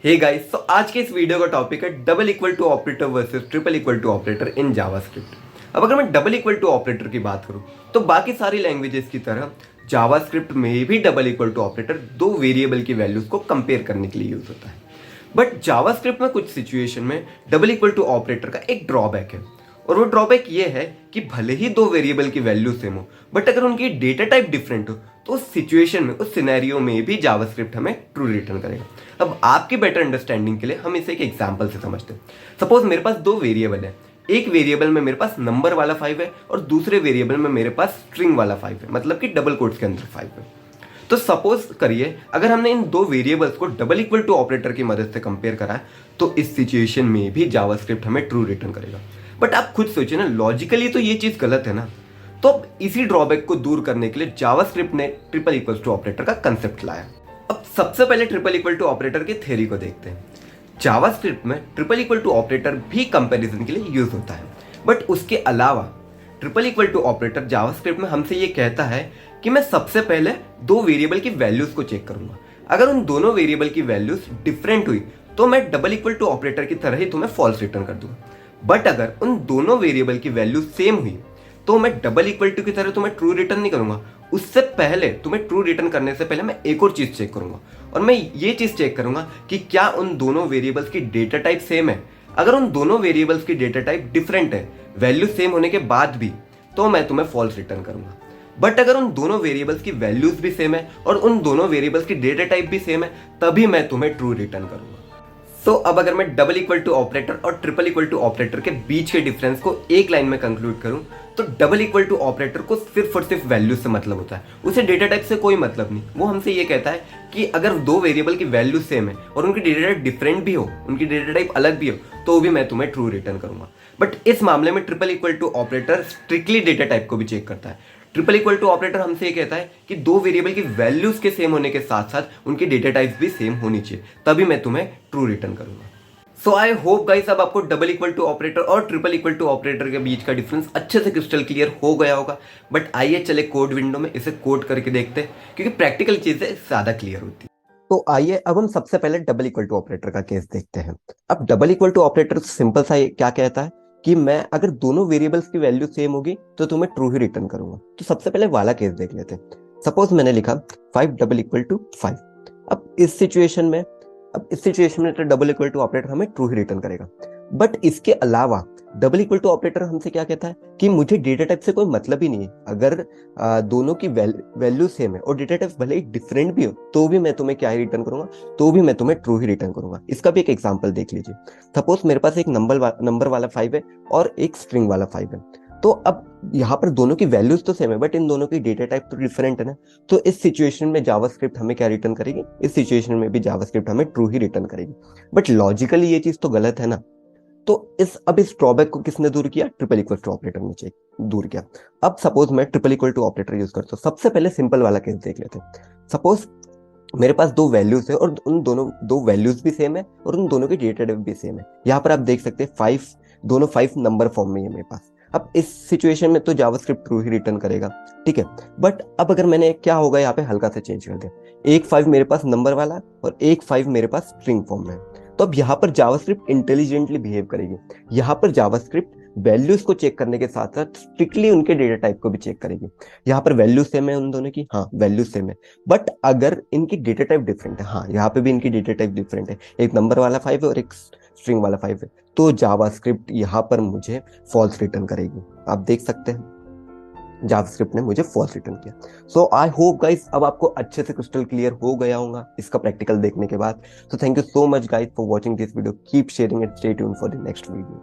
Hey guys, तो आज के इस वीडियो का टॉपिक है double equal to operator versus triple equal to operator in JavaScript. अब अगर मैं डबल इक्वल टू ऑपरेटर की बात करूं तो बाकी सारी लैंग्वेजेस की तरह जावास्क्रिप्ट में भी डबल इक्वल टू ऑपरेटर दो वेरिएबल की वैल्यूज को कंपेयर करने के लिए यूज होता है। बट जावास्क्रिप्ट में कुछ सिचुएशन में डबल इक्वल टू ऑपरेटर का एक ड्रॉबैक है, और वो ड्रॉबैक ये है कि भले ही दो वेरिएबल की वैल्यू सेम हो, बट अगर उनकी डेटा टाइप डिफरेंट हो तो उस सिचुएशन में, उस सिनेरियो में भी जावास्क्रिप्ट हमें ट्रू रिटर्न करेगा। अब आपकी बेटर अंडरस्टैंडिंग के लिए हम इसे एक एग्जांपल से समझते हैं। सपोज मेरे पास दो वेरिएबल है, एक वेरिएबल में मेरे पास नंबर वाला 5 है और दूसरे वेरिएबल में मेरे पास स्ट्रिंग वाला 5 है, मतलब कि डबल कोट्स के अंदर 5 है। तो सपोज करिए अगर हमने इन दो वेरिएबल्स को डबल इक्वल टू ऑपरेटर की मदद से कंपेयर करा है तो इस सिचुएशन में भी जावास्क्रिप्ट हमें ट्रू रिटर्न करेगा। बट आप खुद सोचिए ना, लॉजिकली तो ये चीज गलत है ना। तो अब इसी ड्रॉबैक को दूर करने के लिए जावास्क्रिप्ट ने ट्रिपल इक्वल टू ऑपरेटर का कंसेप्ट लाया। अब सबसे पहले ट्रिपल इक्वल टू ऑपरेटर की थ्योरी को देखते हैं। जावास्क्रिप्ट में ट्रिपल इक्वल टू ऑपरेटर भी कंपैरिजन के लिए यूज होता है, बट उसके अलावा triple equal to operator JavaScript में हमसे ये कहता है कि मैं सबसे पहले दो वेरिएबल की वैल्यूज को चेक करूंगा। अगर उन दोनों वेरिएबल की वैल्यूज डिफरेंट हुई तो मैं डबल इक्वल टू ऑपरेटर की तरह ही तुम्हें फॉल्स रिटर्न कर दूंगा। बट अगर उन दोनों वेरिएबल की वैल्यू सेम हुई तो मैं डबल इक्वल टू की तरह तुम्हें ट्रू रिटर्न नहीं करूंगा। उससे पहले, तुम्हें ट्रू रिटर्न करने से पहले मैं एक और चीज चेक करूंगा, और मैं ये चीज चेक करूंगा कि क्या उन दोनों वेरिएबल्स की डेटा टाइप सेम है। अगर उन दोनों वेरिएबल्स की डेटा टाइप डिफरेंट है, वैल्यू सेम होने के बाद भी, तो मैं तुम्हें फॉल्स रिटर्न करूंगा। बट अगर उन दोनों वेरिएबल्स की वैल्यूज भी सेम है और उन दोनों वेरिएबल्स की डेटा टाइप भी सेम है, तभी मैं तुम्हें ट्रू रिटर्न करूंगा। सो अब अगर मैं डबल इक्वल टू ऑपरेटर और ट्रिपल इक्वल टू ऑपरेटर के बीच के डिफरेंस को एक लाइन में कंक्लूड करूं तो डबल इक्वल टू ऑपरेटर को सिर्फ और सिर्फ वैल्यू से मतलब होता है, उसे डेटा टाइप से कोई मतलब नहीं। वो हमसे ये कहता है कि अगर दो वेरिएबल की वैल्यू सेम है और उनकी डेटा टाइप डिफरेंट भी हो, उनकी डेटा टाइप अलग भी हो, तो भी मैं तुम्हें ट्रू रिटर्न करूंगा। बट इस मामले में triple equal to operator strictly data type को भी चेक करता है। ट्रिपल इक्वल टू ऑपरेटर हमसे ये कहता है कि दो वेरिएबल की वैल्यूज के सेम होने के साथ साथ उनकी डेटा टाइप भी सेम होनी चाहिए, तभी मैं तुम्हें ट्रू रिटर्न करूंगा। सो आई होप गाइस अब आपको डबल इक्वल टू ऑपरेटर और ट्रिपल इक्वल टू ऑपरेटर के बीच का डिफरेंस अच्छे से क्रिस्टल क्लियर हो गया होगा। बट आइए चले कोड विंडो में इसे कोड करके देखते हैं, क्योंकि प्रैक्टिकल चीजें ज्यादा क्लियर होती है। तो आइए अब हम सबसे पहले डबल इक्वल टू ऑपरेटर का केस देखते हैं। अब double equal to operator simple सा क्या कहता है कि मैं अगर दोनों वेरिएबल्स की वैल्यू सेम होगी तो तुम्हें ट्रू ही रिटर्न करूंगा। तो सबसे पहले वाला केस देख लेते हैं। सपोज मैंने लिखा 5 डबल इक्वल टू 5। अब इस सिचुएशन में तो डबल इक्वल टू ऑपरेटर हमें ट्रू ही रिटर्न करेगा। बट इसके अलावा डबल इक्वल टू ऑपरेटर हमसे क्या कहता है कि मुझे डेटा टाइप से कोई मतलब ही नहीं है। अगर दोनों की वैल्यू सेम है और डेटा टाइप भले ही डिफरेंट भी हो तो भी मैं तुम्हें क्या ही रिटर्न करूंगा, तो भी मैं तुम्हें ट्रू ही रिटर्न करूंगा। इसका भी एक एग्जांपल देख लीजिए। सपोज मेरे पास एक नंबर वाला 5 है और एक स्ट्रिंग वाला 5 है। तो अब यहाँ पर दोनों की वैल्यूज तो सेम है, बट इन दोनों की डेटा टाइप तो डिफरेंट है ना। तो इस सिचुएशन में जावास्क्रिप्ट हमें क्या रिटर्न करेगी? इस सिचुएशन में भी जावास्क्रिप्ट हमें ट्रू ही रिटर्न करेगी। बट लॉजिकली ये चीज तो गलत है ना। तो इस ड्रॉबैक को किसने दूर किया? ट्रिपल इक्वल टू ऑपरेटर ने दूर किया। अब सपोज मैं triple equal to operator use करता हूँ। सबसे पहले सिंपल वाला केस देख लेते हैं। सपोज मेरे पास दो वैल्यूज है और उन दोनों दो वैल्यूज भी सेम है और उन दोनों की डेटा टाइप भी सेम है। यहाँ पर आप देख सकते हैं 5, दोनों 5 नंबर फॉर्म में है मेरे पास। अब इस सिचुएशन में तो जावास्क्रिप्ट ट्रू ही रिटर्न करेगा, ठीक है। बट अब अगर मैंने क्या होगा यहाँ पे हल्का से चेंज कर दिया, एक 5 मेरे पास नंबर वाला और एक 5 मेरे पास स्ट्रिंग फॉर्म में, तो अब यहाँ पर जावास्क्रिप्ट इंटेलिजेंटली बिहेव करेगी। यहाँ पर जावास्क्रिप्ट वैल्यूज को चेक करने के साथ साथ स्ट्रिक्टली उनके डेटा टाइप को भी चेक करेगी। यहाँ पर वैल्यू सेम है उन दोनों की, हाँ वैल्यू सेम है। बट अगर इनकी डेटा टाइप डिफरेंट है, हाँ यहाँ पे भी इनकी डेटा टाइप डिफरेंट है, एक नंबर वाला 5 है और एक स्ट्रिंग वाला 5 है, तो जावास्क्रिप्ट यहाँ पर मुझे फॉल्स रिटर्न करेगी। आप देख सकते हैं जावास्क्रिप्ट ने मुझे फॉल्स रिटर्न किया। सो आई होप गाइस अब आपको अच्छे से क्रिस्टल क्लियर हो गया होगा इसका प्रैक्टिकल देखने के बाद। So thank you so much guys for watching this video. Keep sharing and stay tuned for the next video.